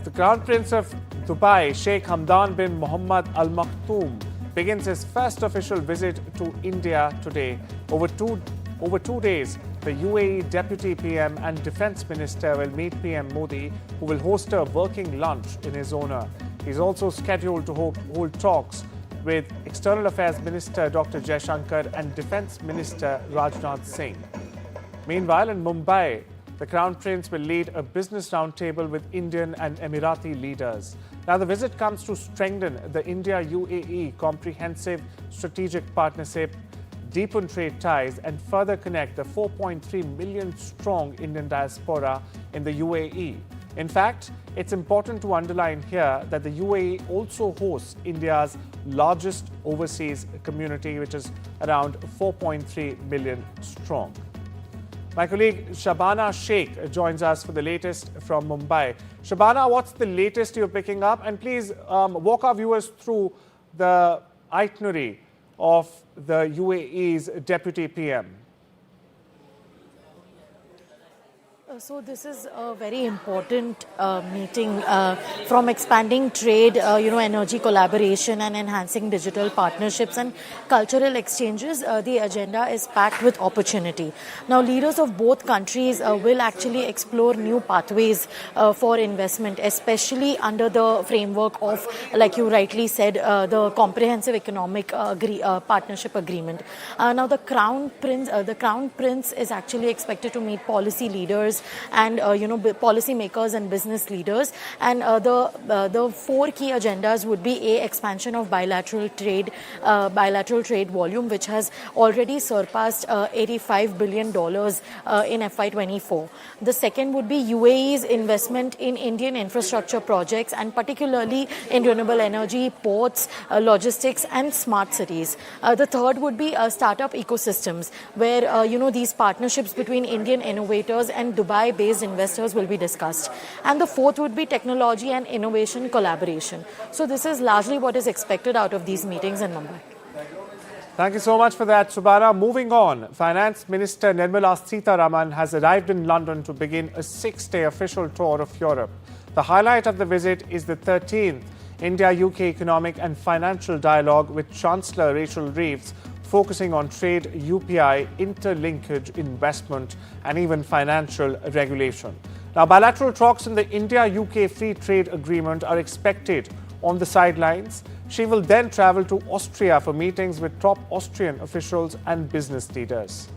The Crown Prince of Dubai, Sheikh Hamdan Bin Mohammed Al Maktoum, begins his first official visit to India today. Over two days, the UAE Deputy PM and Defence Minister will meet PM Modi, who will host a working lunch in his honour. He's also scheduled to hold talks with External Affairs Minister Dr. Jaishankar and Defence Minister Rajnath Singh. Meanwhile, in Mumbai, the Crown Prince will lead a business roundtable with Indian and Emirati leaders. Now, the visit comes to strengthen the India-UAE comprehensive strategic partnership, deepen trade ties, and further connect the 4.3 million strong Indian diaspora in the UAE. In fact, it's important to underline here that the UAE also hosts India's largest overseas community, which is around 4.3 million strong. My colleague Shabana Sheikh joins us for the latest from Mumbai. Shabana, what's the latest you're picking up? And please walk our viewers through the itinerary of the UAE's Deputy PM. So this is a very important meeting from expanding trade, energy collaboration and enhancing digital partnerships and cultural exchanges. The agenda is packed with opportunity. Now, leaders of both countries will actually explore new pathways for investment, especially under the framework of, like you rightly said, the Comprehensive Economic Partnership Agreement. Now, the Crown Prince is actually expected to meet policy leaders and policy makers and business leaders, and the four key agendas would be expansion of bilateral trade volume, which has already surpassed $85 billion in FY24. The second would be UAE's investment in Indian infrastructure projects, and particularly in renewable energy, ports, logistics and smart cities. The third would be startup ecosystems, where these partnerships between Indian innovators and Dubai-based investors will be discussed. And the fourth would be technology and innovation collaboration. So this is largely what is expected out of these meetings in Mumbai. Thank you so much for that, Subara. Moving on, Finance Minister Nirmala Sitharaman has arrived in London to begin a 6-day official tour of Europe. The highlight of the visit is the 13th India-UK Economic and Financial Dialogue with Chancellor Rachel Reeves, focusing on trade, UPI, interlinkage, investment and even financial regulation. Now, bilateral talks in the India-UK Free Trade Agreement are expected on the sidelines. She will then travel to Austria for meetings with top Austrian officials and business leaders.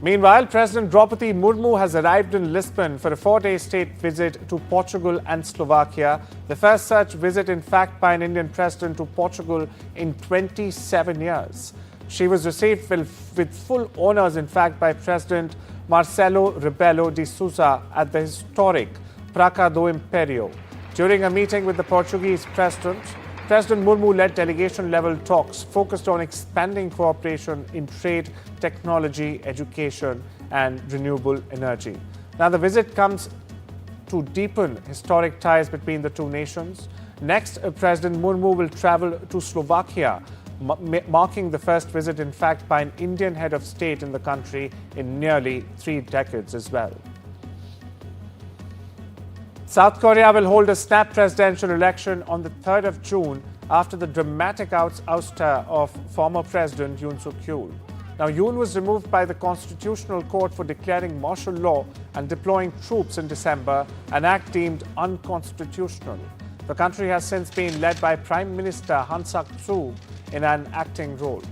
Meanwhile, President Draupadi Murmu has arrived in Lisbon for a 4-day state visit to Portugal and Slovakia, the first such visit, in fact, by an Indian president to Portugal in 27 years. She was received with full honours, in fact, by President Marcelo Rebelo de Sousa at the historic Praça do Império. During a meeting with the Portuguese president, President Murmu led delegation-level talks focused on expanding cooperation in trade, technology, education and renewable energy. Now, the visit comes to deepen historic ties between the two nations. Next, President Murmu will travel to Slovakia, marking the first visit, in fact, by an Indian head of state in the country in nearly 3 decades as well. South Korea will hold a snap presidential election on the 3rd of June after the dramatic ouster of former President Yoon Suk-yeol. Now, Yoon was removed by the Constitutional Court for declaring martial law and deploying troops in December, an act deemed unconstitutional. The country has since been led by Prime Minister Han Sak-soo in an acting role.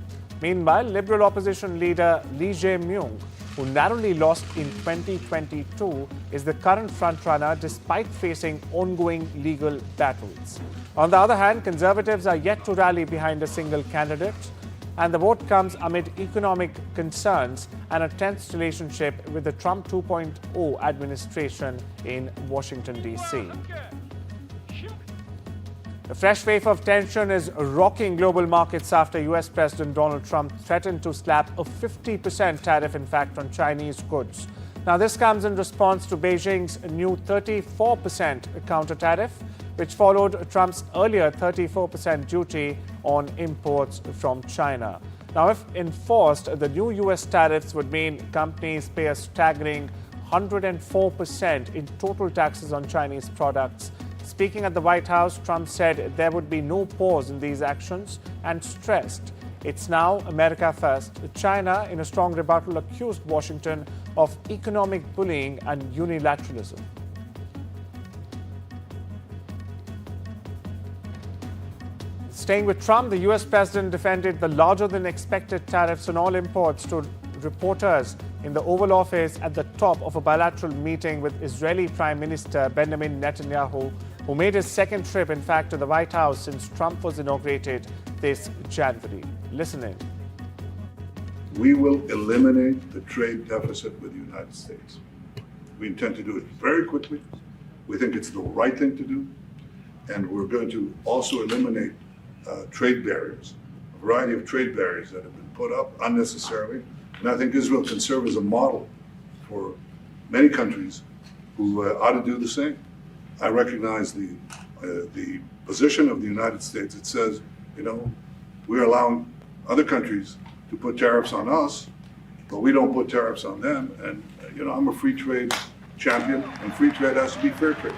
Meanwhile, Liberal opposition leader Lee Jae-myung, who narrowly lost in 2022, is the current frontrunner despite facing ongoing legal battles. On the other hand, Conservatives are yet to rally behind a single candidate, and the vote comes amid economic concerns and a tense relationship with the Trump 2.0 administration in Washington, D.C. A fresh wave of tension is rocking global markets after US President Donald Trump threatened to slap a 50% tariff, in fact, on Chinese goods. Now, this comes in response to Beijing's new 34% counter tariff, which followed Trump's earlier 34% duty on imports from China. Now, if enforced, the new US tariffs would mean companies pay a staggering 104% in total taxes on Chinese products. Speaking at the White House, Trump said there would be no pause in these actions and stressed it's now America first. China, in a strong rebuttal, accused Washington of economic bullying and unilateralism. Staying with Trump, the US president defended the larger-than-expected tariffs on all imports to reporters in the Oval Office at the top of a bilateral meeting with Israeli Prime Minister Benjamin Netanyahu, who made his second trip, in fact, to the White House since Trump was inaugurated this January. Listen in. We will eliminate the trade deficit with the United States. We intend to do it very quickly. We think it's the right thing to do. And we're going to also eliminate trade barriers, a variety of trade barriers that have been put up unnecessarily. And I think Israel can serve as a model for many countries who ought to do the same. I recognize the position of the United States. It says, we're allowing other countries to put tariffs on us, but we don't put tariffs on them. And, I'm a free trade champion, and free trade has to be fair trade.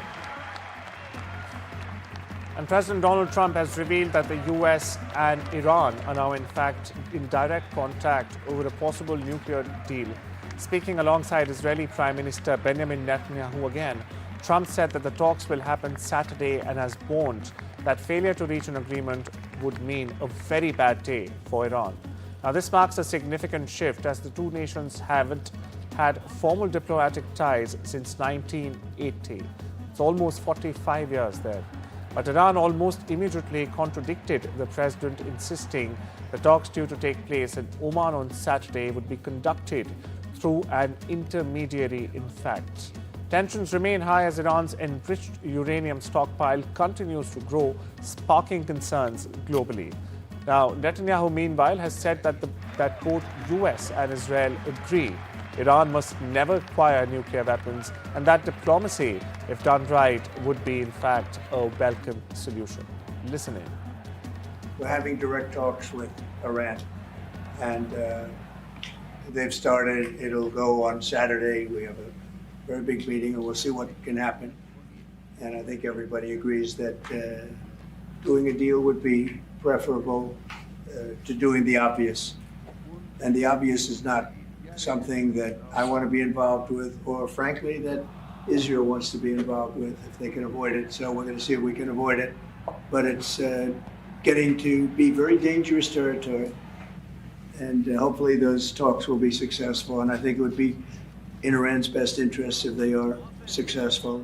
And President Donald Trump has revealed that the US and Iran are now, in fact, in direct contact over a possible nuclear deal. Speaking alongside Israeli Prime Minister Benjamin Netanyahu again, Trump said that the talks will happen Saturday and has warned that failure to reach an agreement would mean a very bad day for Iran. Now, this marks a significant shift as the two nations haven't had formal diplomatic ties since 1980. It's almost 45 years there. But Iran almost immediately contradicted the president, insisting the talks due to take place in Oman on Saturday would be conducted through an intermediary, in fact. Tensions remain high as Iran's enriched uranium stockpile continues to grow, sparking concerns globally. Now, Netanyahu, meanwhile, has said that both US and Israel agree Iran must never acquire nuclear weapons, and that diplomacy, if done right, would be, in fact, a welcome solution. Listen in. We're having direct talks with Iran, and they've started. It'll go on Saturday. We have a very big meeting, and we'll see what can happen. And I think everybody agrees that doing a deal would be preferable to doing the obvious. And the obvious is not something that I want to be involved with, or frankly, that Israel wants to be involved with if they can avoid it. So we're going to see if we can avoid it. But it's getting to be very dangerous territory. And hopefully those talks will be successful. And I think it would be in Iran's best interest if they are successful.